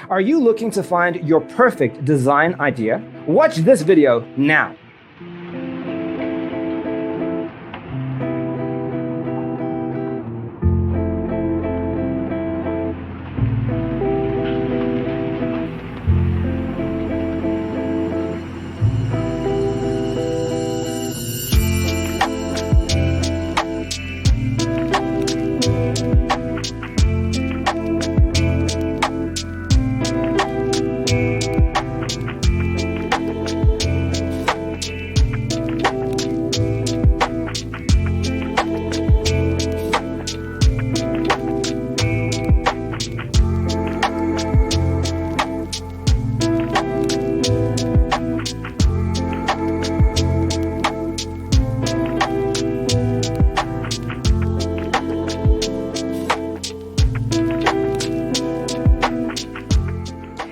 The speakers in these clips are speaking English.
Are you looking to find your perfect design idea? Watch this video now.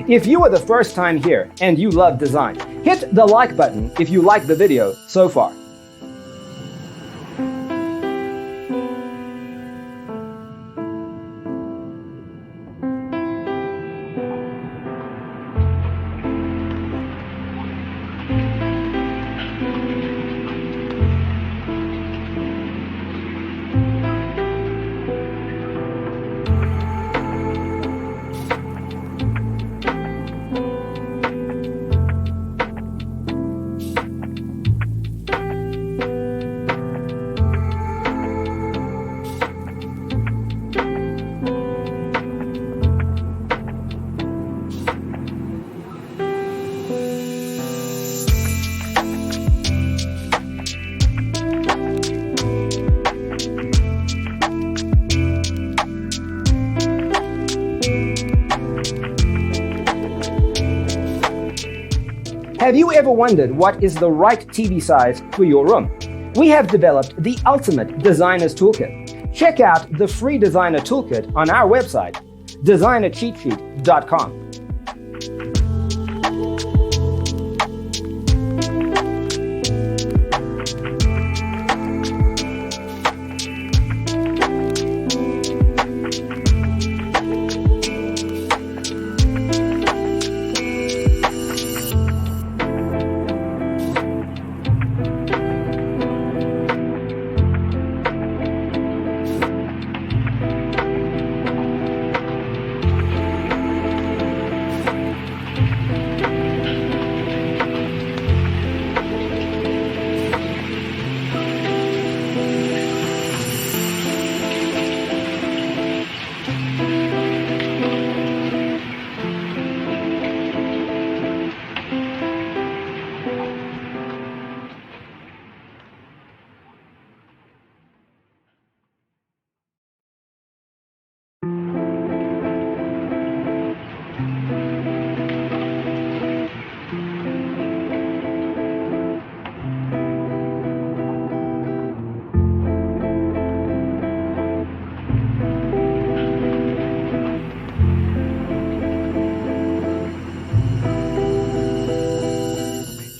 If you are the first time here and you love design, hit the like button if you like the video so far. Have you ever wondered what is the right TV size for your room? We have developed the ultimate designer's toolkit. Check out the free designer toolkit on our website, designercheatsheet.com.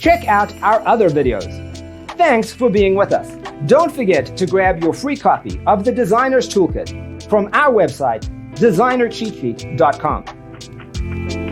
Check out our other videos. Thanks for being with us. Don't forget to grab your free copy of the Designer's Toolkit from our website, designercheatsheet.com.